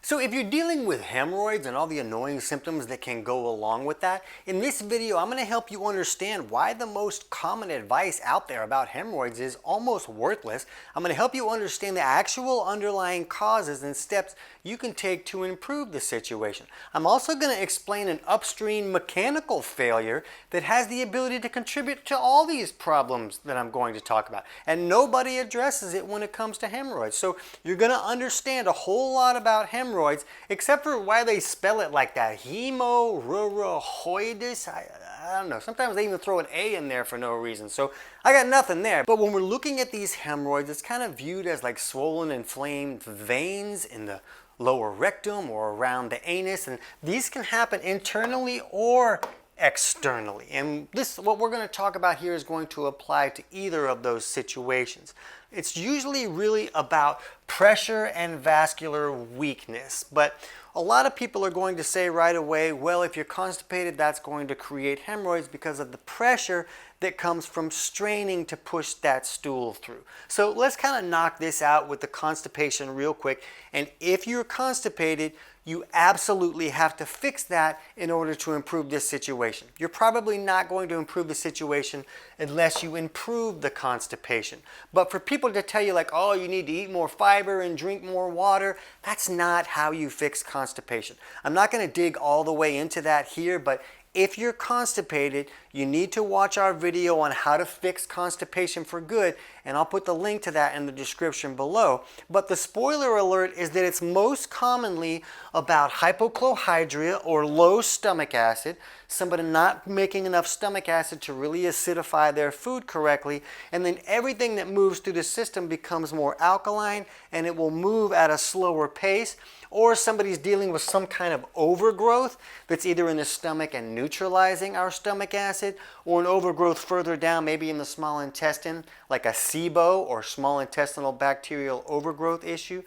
So if you're dealing with hemorrhoids and all the annoying symptoms that can go along with that, in this video I'm going to help you understand why the most common advice out there about hemorrhoids is almost worthless. I'm going to help you understand the actual underlying causes and steps you can take to improve the situation. I'm also going to explain an upstream mechanical failure that has the ability to contribute to all these problems that I'm going to talk about. And nobody addresses it when it comes to hemorrhoids. So you're going to understand a whole lot about hemorrhoids, except for why they spell it like that. Hemorrhoids. I don't know. Sometimes they even throw an A in there for no reason. So I got nothing there. But when we're looking at these hemorrhoids, it's kind of viewed as like swollen, inflamed veins in the lower rectum or around the anus. And these can happen internally or externally. And what we're going to talk about here is going to apply to either of those situations. It's usually really about pressure and vascular weakness, but a lot of people are going to say right away, well, if you're constipated, that's going to create hemorrhoids because of the pressure that comes from straining to push that stool through. So let's kind of knock this out with the constipation real quick. And if you're constipated, you absolutely have to fix that in order to improve this situation. You're probably not going to improve the situation unless you improve the constipation. But for people to tell you like, oh, you need to eat more fiber and drink more water, that's not how you fix constipation. I'm not going to dig all the way into that here, but if you're constipated, you need to watch our video on how to fix constipation for good, and I'll put the link to that in the description below. But the spoiler alert is that it's most commonly about hypochlorhydria or low stomach acid, somebody not making enough stomach acid to really acidify their food correctly, and then everything that moves through the system becomes more alkaline and it will move at a slower pace. Or somebody's dealing with some kind of overgrowth that's either in the stomach and neutralizing our stomach acid, or an overgrowth further down, maybe in the small intestine, like a SIBO or small intestinal bacterial overgrowth issue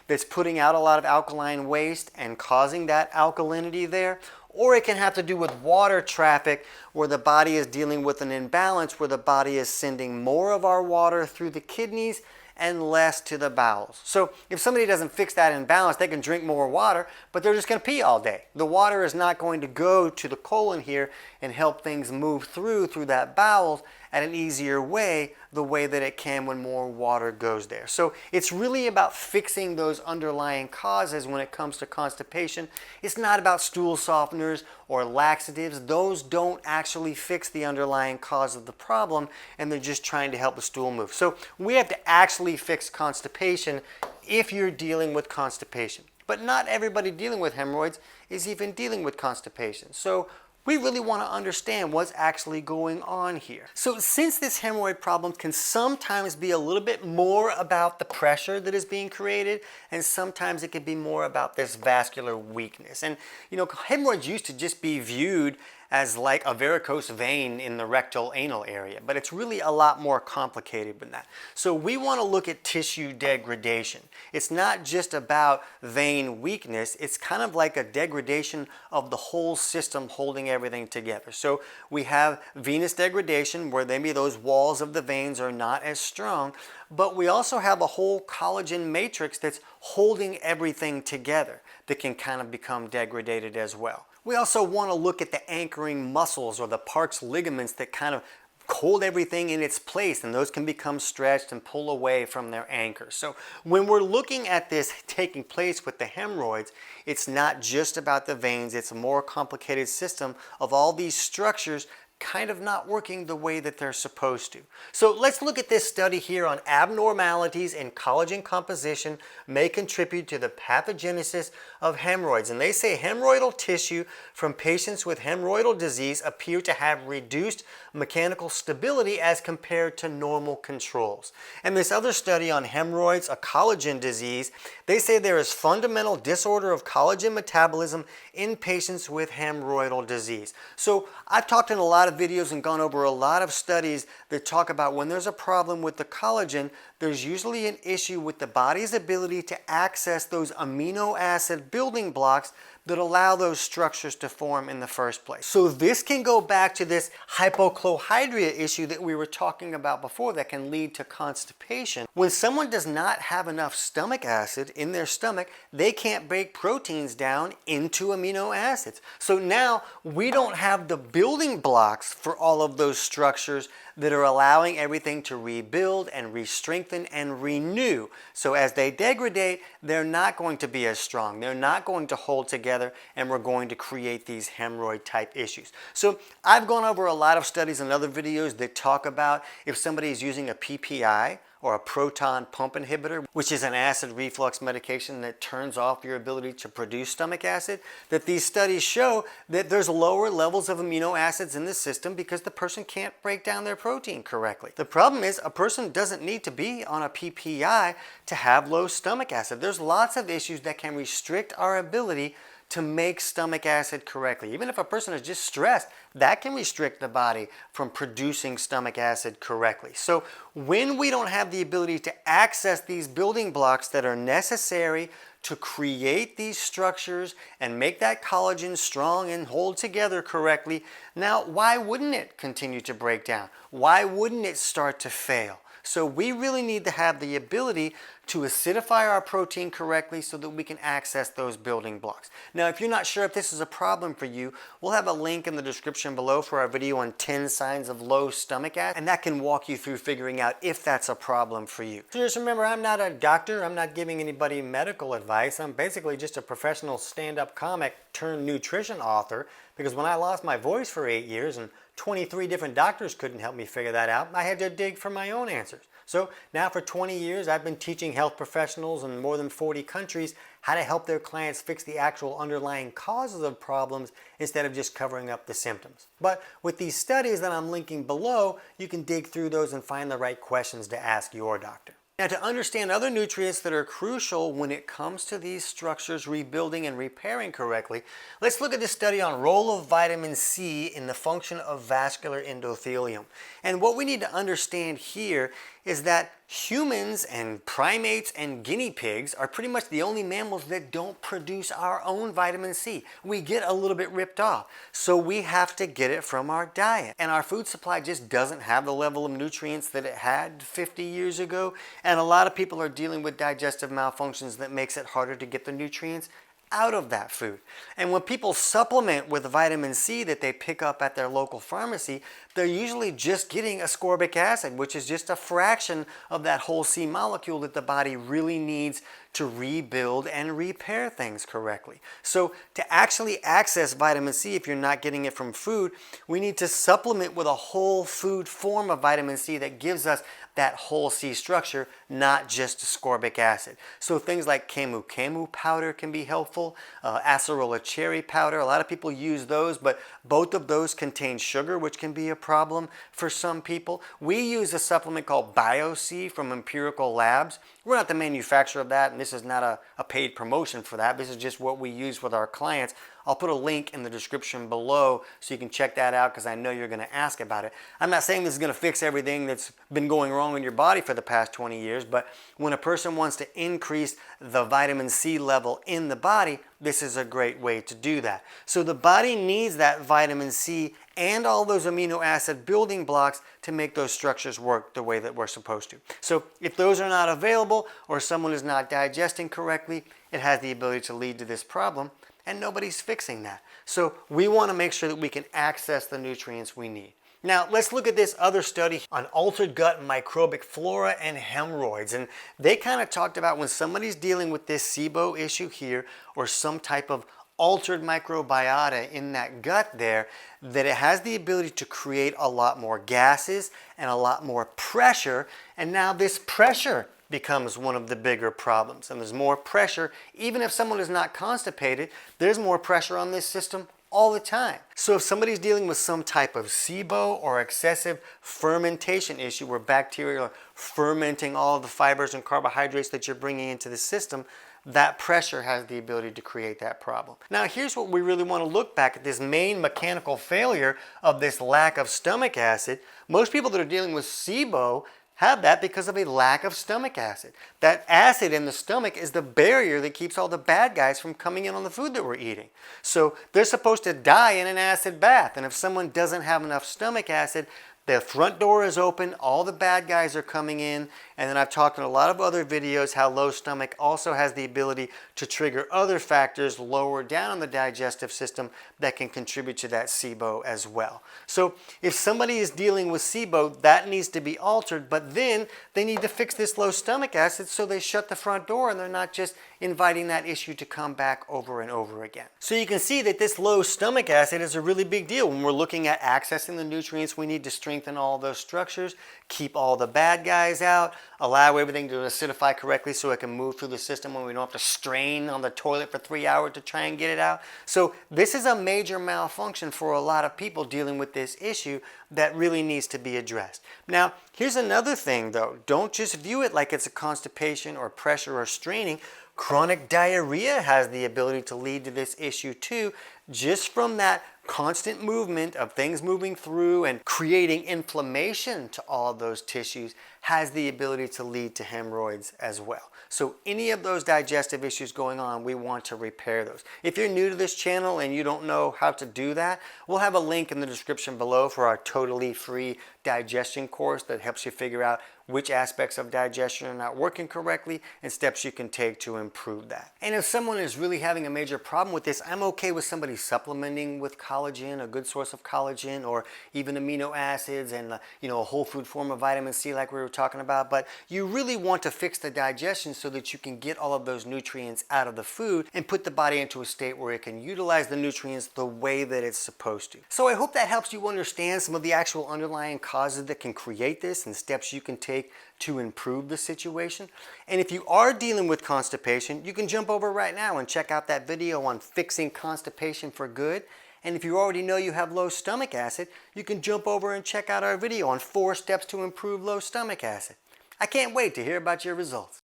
that's putting out a lot of alkaline waste and causing that alkalinity there. Or it can have to do with water traffic, where the body is dealing with an imbalance where the body is sending more of our water through the kidneys and less to the bowels. So if somebody doesn't fix that imbalance, they can drink more water, but they're just going to pee all day. The water is not going to go to the colon here and help things move through that bowels at an easier way, the way that it can when more water goes there. So it's really about fixing those underlying causes when it comes to constipation. It's not about stool softeners or laxatives. Those don't actually fix the underlying cause of the problem, and they're just trying to help the stool move. So we have to actually fix constipation if you're dealing with constipation. But not everybody dealing with hemorrhoids is even dealing with constipation. So we really want to understand what's actually going on here. So since this hemorrhoid problem can sometimes be a little bit more about the pressure that is being created, and sometimes it can be more about this vascular weakness. And you know, hemorrhoids used to just be viewed as like a varicose vein in the rectal anal area, but it's really a lot more complicated than that. So we want to look at tissue degradation. It's not just about vein weakness, it's kind of like a degradation of the whole system holding everything together. So we have venous degradation, where maybe those walls of the veins are not as strong, but we also have a whole collagen matrix that's holding everything together that can kind of become degraded as well. We also want to look at the anchoring muscles or the parts ligaments that kind of hold everything in its place, and those can become stretched and pull away from their anchors. So when we're looking at this taking place with the hemorrhoids, it's not just about the veins, it's a more complicated system of all these structures kind of not working the way that they're supposed to. So let's look at this study here on abnormalities in collagen composition may contribute to the pathogenesis of hemorrhoids. And they say hemorrhoidal tissue from patients with hemorrhoidal disease appear to have reduced mechanical stability as compared to normal controls. And this other study on hemorrhoids, a collagen disease, they say there is fundamental disorder of collagen metabolism in patients with hemorrhoidal disease. So I've talked in a lot of videos and gone over a lot of studies that talk about when there's a problem with the collagen, there's usually an issue with the body's ability to access those amino acid building blocks that allow those structures to form in the first place. So this can go back to this hypochlorhydria issue that we were talking about before that can lead to constipation. When someone does not have enough stomach acid in their stomach, they can't break proteins down into amino acids. So now we don't have the building blocks for all of those structures that are allowing everything to rebuild and re-strengthen and renew. So as they degrade, they're not going to be as strong. They're not going to hold together, and we're going to create these hemorrhoid type issues. So I've gone over a lot of studies and other videos that talk about if somebody is using a PPI or a proton pump inhibitor, which is an acid reflux medication that turns off your ability to produce stomach acid, that these studies show that there's lower levels of amino acids in the system because the person can't break down their protein correctly. The problem is a person doesn't need to be on a PPI to have low stomach acid. There's lots of issues that can restrict our ability to make stomach acid correctly. Even if a person is just stressed, that can restrict the body from producing stomach acid correctly. So when we don't have the ability to access these building blocks that are necessary to create these structures and make that collagen strong and hold together correctly, now why wouldn't it continue to break down? Why wouldn't it start to fail? So we really need to have the ability to acidify our protein correctly so that we can access those building blocks. Now, if you're not sure if this is a problem for you, we'll have a link in the description below for our video on 10 signs of low stomach acid, and that can walk you through figuring out if that's a problem for you. So just remember, I'm not a doctor. I'm not giving anybody medical advice. I'm basically just a professional stand-up comic turned nutrition author, because when I lost my voice for 8 years and 23 different doctors couldn't help me figure that out, I had to dig for my own answers. So now for 20 years, I've been teaching health professionals in more than 40 countries how to help their clients fix the actual underlying causes of problems instead of just covering up the symptoms. But with these studies that I'm linking below, you can dig through those and find the right questions to ask your doctor. Now, to understand other nutrients that are crucial when it comes to these structures rebuilding and repairing correctly, let's look at this study on role of vitamin C in the function of vascular endothelium. And what we need to understand here is that humans and primates and guinea pigs are pretty much the only mammals that don't produce our own vitamin C. We get a little bit ripped off, so we have to get it from our diet. And our food supply just doesn't have the level of nutrients that it had 50 years ago, and a lot of people are dealing with digestive malfunctions that makes it harder to get the nutrients out of that food. And when people supplement with vitamin C that they pick up at their local pharmacy, they're usually just getting ascorbic acid, which is just a fraction of that whole C molecule that the body really needs to rebuild and repair things correctly. So to actually access vitamin C, if you're not getting it from food, we need to supplement with a whole food form of vitamin C that gives us that whole C structure, not just ascorbic acid. So things like camu powder can be helpful, acerola cherry powder, a lot of people use those, but both of those contain sugar, which can be a problem for some people. We use a supplement called BioC from Empirical Labs. We're not the manufacturer of that, and this is not a paid promotion for that. This is just what we use with our clients. I'll put a link in the description below so you can check that out, because I know you're going to ask about it. I'm not saying this is going to fix everything that's been going wrong in your body for the past 20 years, but when a person wants to increase the vitamin C level in the body, this is a great way to do that. So the body needs that vitamin C and all those amino acid building blocks to make those structures work the way that we're supposed to. So if those are not available or someone is not digesting correctly, it has the ability to lead to this problem, and nobody's fixing that. So we want to make sure that we can access the nutrients we need. Now, let's look at this other study on altered gut microbic flora and hemorrhoids. And they kind of talked about when somebody's dealing with this SIBO issue here, or some type of altered microbiota in that gut there, that it has the ability to create a lot more gases and a lot more pressure. And now this pressure becomes one of the bigger problems. And there's more pressure, even if someone is not constipated, there's more pressure on this system all the time. So if somebody's dealing with some type of SIBO or excessive fermentation issue where bacteria are fermenting all of the fibers and carbohydrates that you're bringing into the system, that pressure has the ability to create that problem. Now here's what we really want to look back at, this main mechanical failure of this lack of stomach acid. Most people that are dealing with SIBO have that because of a lack of stomach acid. That acid in the stomach is the barrier that keeps all the bad guys from coming in on the food that we're eating. So they're supposed to die in an acid bath, and if someone doesn't have enough stomach acid, the front door is open, all the bad guys are coming in, and then I've talked in a lot of other videos how low stomach also has the ability to trigger other factors lower down in the digestive system that can contribute to that SIBO as well. So if somebody is dealing with SIBO, that needs to be altered, but then they need to fix this low stomach acid so they shut the front door and they're not just inviting that issue to come back over and over again. So you can see that this low stomach acid is a really big deal when we're looking at accessing the nutrients we need to strengthen all those structures, keep all the bad guys out, allow everything to acidify correctly so it can move through the system when we don't have to strain on the toilet for 3 hours to try and get it out. So this is a major malfunction for a lot of people dealing with this issue that really needs to be addressed. Now, here's another thing though. Don't just view it like it's a constipation or pressure or straining. Chronic diarrhea has the ability to lead to this issue too, just from that constant movement of things moving through and creating inflammation to all of those tissues has the ability to lead to hemorrhoids as well. So any of those digestive issues going on, we want to repair those. If you're new to this channel and you don't know how to do that, we'll have a link in the description below for our totally free digestion course that helps you figure out which aspects of digestion are not working correctly and steps you can take to improve that. And if someone is really having a major problem with this, I'm okay with somebody supplementing with collagen, a good source of collagen, or even amino acids and a whole food form of vitamin C like we were talking about. But you really want to fix the digestion so that you can get all of those nutrients out of the food and put the body into a state where it can utilize the nutrients the way that it's supposed to. So I hope that helps you understand some of the actual underlying causes that can create this and steps you can take to improve the situation. And if you are dealing with constipation, you can jump over right now and check out that video on fixing constipation for good. And if you already know you have low stomach acid, you can jump over and check out our video on 4 steps to improve low stomach acid. I can't wait to hear about your results.